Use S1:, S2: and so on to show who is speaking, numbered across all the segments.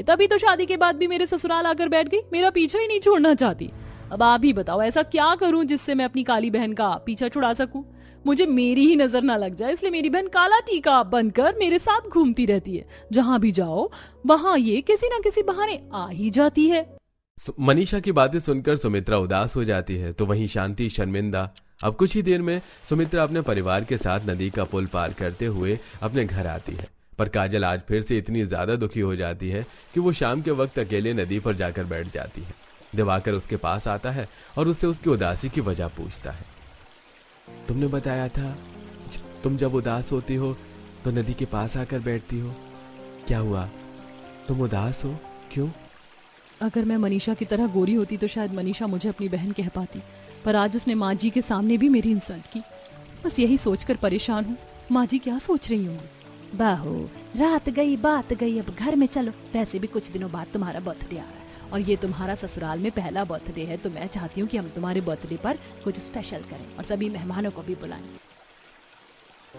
S1: तभी तो शादी के बाद भी मेरे ससुराल आकर बैठ गई, मेरा पीछा ही नहीं छोड़ना चाहती। अब आप ही बताओ ऐसा क्या करूं जिससे मैं अपनी काली बहन का पीछा छुड़ा सकूं। मुझे मेरी ही नजर ना लग जाए, इसलिए मेरी बहन काला टीका बनकर मेरे साथ घूमती रहती है। जहां भी जाओ वहां ये किसी ना किसी बहाने आ ही जाती है।
S2: मनीषा की बातें सुनकर सुमित्रा उदास हो जाती है, तो वहीं शांति शर्मिंदा। अब कुछ ही देर में सुमित्रा अपने परिवार के साथ नदी का पुल पार करते हुए अपने घर आती है। पर काजल आज फिर से इतनी ज्यादा दुखी हो जाती है कि वो शाम के वक्त अकेले नदी पर जाकर बैठ जाती है। दिवाकर उसके पास आता है और उससे उसकी उदासी की वजह पूछता है। तुमने बताया था तुम जब उदास होती हो तो नदी के पास आकर बैठती हो, क्या हुआ? तुम उदास हो क्यों?
S1: अगर मैं मनीषा की तरह गोरी होती तो शायद मनीषा मुझे अपनी बहन कह पाती, पर आज उसने माँ जी के सामने भी मेरी इंसल्ट की। बस यही सोचकर परेशान हूँ, माँ जी क्या सोच रही होंगी।
S3: बहू रात गई बात गई, अब घर में चलो। वैसे भी कुछ दिनों बाद तुम्हारा बर्थडे आ रहा है और ये तुम्हारा ससुराल में पहला बर्थडे है, तो मैं चाहती हूँ कि हम तुम्हारे बर्थडे पर कुछ स्पेशल करें और सभी मेहमानों को भी बुलाएं।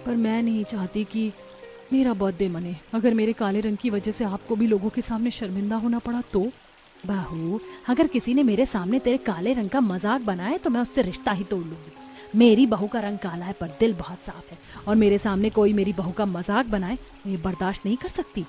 S1: पर मैं नहीं चाहती कि मेरा बर्थडे मने। अगर मेरे काले रंग की वजह से आपको भी लोगों के सामने शर्मिंदा होना पड़ा तो?
S3: बहू अगर किसी ने मेरे सामने तेरे काले रंग का मजाक बनाए तो मैं उससे रिश्ता ही तोड़ लूंगी। मेरी बहू का रंग काला है पर दिल बहुत साफ है, और मेरे सामने कोई मेरी बहू का मजाक बनाए ये बर्दाश्त नहीं कर सकती।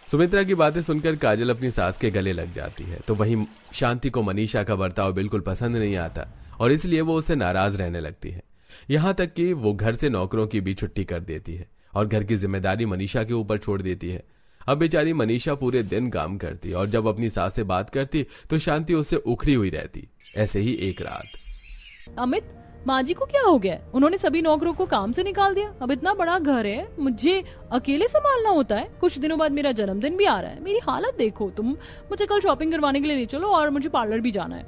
S2: सुमित्रा की बातें सुनकर काजल अपनी सास के गले लग जाती है, तो वहीं शांति को मनीषा का बर्ताव बिल्कुल पसंद नहीं आता और इसलिए वो उससे नाराज रहने लगती है। यहाँ तक कि वो घर से नौकरों की भी छुट्टी कर देती है और घर की जिम्मेदारी मनीषा के ऊपर छोड़ देती है। अब बेचारी मनीषा पूरे दिन काम करती और जब अपनी सास से बात करती तो शांति उससे उखड़ी हुई रहती। ऐसे ही एक रात।
S1: अमित, माँ जी को क्या हो गया? उन्होंने सभी नौकरों को काम से निकाल दिया। अब इतना बड़ा घर है, मुझे अकेले संभालना होता है। कुछ दिनों बाद मेरा जन्मदिन भी आ रहा है। मेरी हालत देखो तुम। मुझे कल शॉपिंग करवाने के लिए ले चलो और मुझे पार्लर भी जाना है।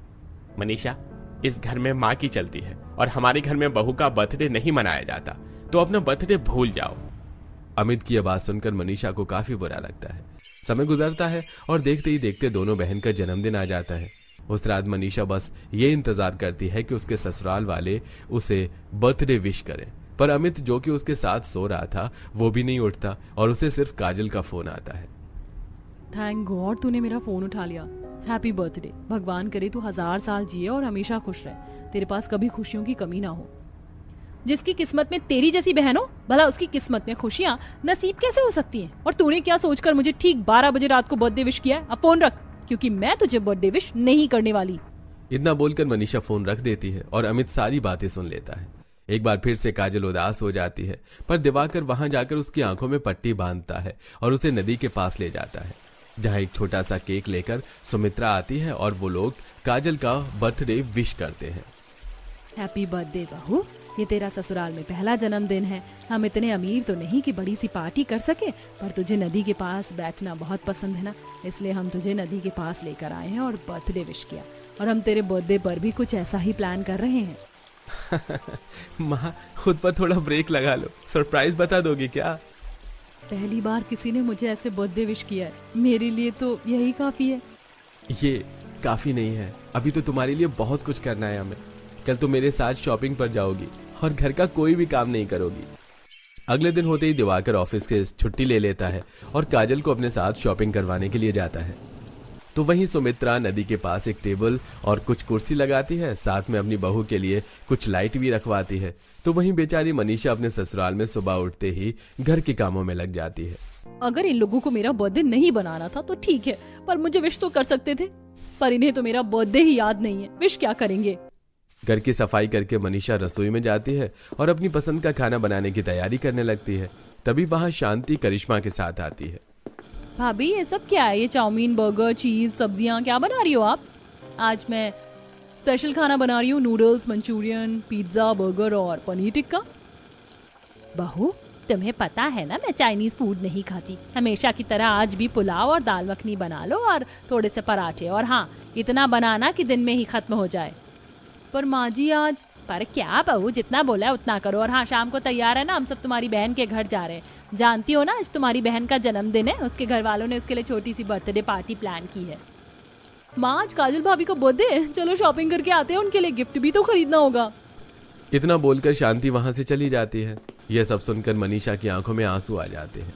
S4: मनीषा, इस घर में माँ की चलती है और हमारे घर में बहू का बर्थडे नहीं मनाया जाता, तो अपना बर्थडे भूल जाओ।
S2: अमित की आवाज सुनकर मनीषा को काफी बुरा लगता है। समय गुजरता है और देखते ही देखते दोनों बहन का जन्मदिन आ जाता है। उस रात मनीषा बस ये इंतजार करती है कि उसके ससुराल वाले उसे बर्थडे विश करें, पर अमित जो कि उसके साथ सो रहा था वो भी नहीं उठता और उसे सिर्फ काजल का फोन आता है।
S1: थैंक गॉड तूने मेरा फोन उठा लिया। Happy birthday. भगवान करे तू 1000 साल जिए और हमेशा खुश रहे। तेरे पास कभी खुशियों की कमी ना हो। जिसकी किस्मत में तेरी जैसी बहन हो, भला उसकी किस्मत में खुशियां नसीब कैसे हो सकती हैं? और तूने क्या सोचकर मुझे ठीक 12 बजे रात को बर्थडे विश किया है? अब फोन रख, क्योंकि मैं तुझे बर्थडे विश नहीं करने वाली।
S2: इतना बोलकर मनीषा फोन रख देती है और अमित सारी बातें सुन लेता है। एक बार फिर से काजल उदास हो जाती है, पर दिवाकर वहां जाकर उसकी आंखों में पट्टी बांधता है और उसे नदी के पास ले जाता है, जहां एक छोटा सा केक लेकर सुमित्रा आती है और वो लोग काजल का बर्थडे विश करते हैं।
S3: हैप्पी बर्थडे बहू, ये तेरा ससुराल में पहला जन्मदिन है। हम इतने अमीर तो नहीं कि बड़ी सी पार्टी कर सके, पर तुझे नदी के पास बैठना बहुत पसंद है ना, इसलिए हम तुझे नदी के पास लेकर आए हैं और बर्थडे विश किया। और हम तेरे बर्थडे पर भी कुछ ऐसा ही प्लान कर रहे हैं।
S2: माँ, खुद पर थोड़ा ब्रेक लगा लो, सरप्राइज बता दोगी क्या?
S1: पहली बार किसी ने मुझे ऐसे बर्थडे विश किया है, मेरे लिए तो यही काफी है।
S2: ये काफी नहीं है, अभी तो तुम्हारे लिए बहुत कुछ करना है हमें। कल तो मेरे साथ शॉपिंग पर जाओगी और घर का कोई भी काम नहीं करोगी। अगले दिन होते ही दिवाकर ऑफिस से छुट्टी ले लेता है और काजल को अपने साथ शॉपिंग करवाने के लिए जाता है। तो वहीं सुमित्रा नदी के पास एक टेबल और कुछ कुर्सी लगाती है, साथ में अपनी बहू के लिए कुछ लाइट भी रखवाती है। तो वहीं बेचारी मनीषा अपने ससुराल में सुबह उठते ही घर के कामों में लग जाती है।
S1: अगर इन लोगों को मेरा बर्थडे नहीं बनाना था तो ठीक है, पर मुझे विश तो कर सकते थे। पर इन्हें तो मेरा बर्थडे ही याद नहीं है, विश क्या करेंगे।
S2: घर की सफाई करके मनीषा रसोई में जाती है और अपनी पसंद का खाना बनाने की तैयारी करने लगती है। तभी वहां शांति करिश्मा के साथ आती है।
S1: भाभी, ये सब क्या है? ये चाउमीन, बर्गर, चीज, सब्जियां क्या बना रही हो आप? आज मैं स्पेशल खाना बना रही हूँ, नूडल्स, मंचूरियन, पिज्जा, बर्गर और पनीर टिक्का।
S3: बहू, तुम्हें पता है ना मैं चाइनीज फूड नहीं खाती। हमेशा की तरह आज भी पुलाव और दाल मखनी बना लो और थोड़े से पराठे, और हाँ, इतना बनाना कि दिन में ही खत्म हो जाए।
S1: पर माँ जी आज।
S3: पर क्या बहू, जितना बोला है उतना करो। और हाँ, शाम को तैयार है ना, हम सब तुम्हारी बहन के घर जा रहे हैं। जानती हो ना, आज तुम्हारी बहन का जन्मदिन है, उसके घर वालों ने उसके लिए छोटी सी बर्थडे पार्टी प्लान की है।
S1: माँ, आज काजल भाभी को बर्थडे है, चलो शॉपिंग करके आते हैं, उनके लिए गिफ्ट भी तो खरीदना होगा।
S2: इतना बोलकर शांति वहां से चली जाती है। यह सब सुनकर मनीषा की आंखों में आंसू आ जाते हैं।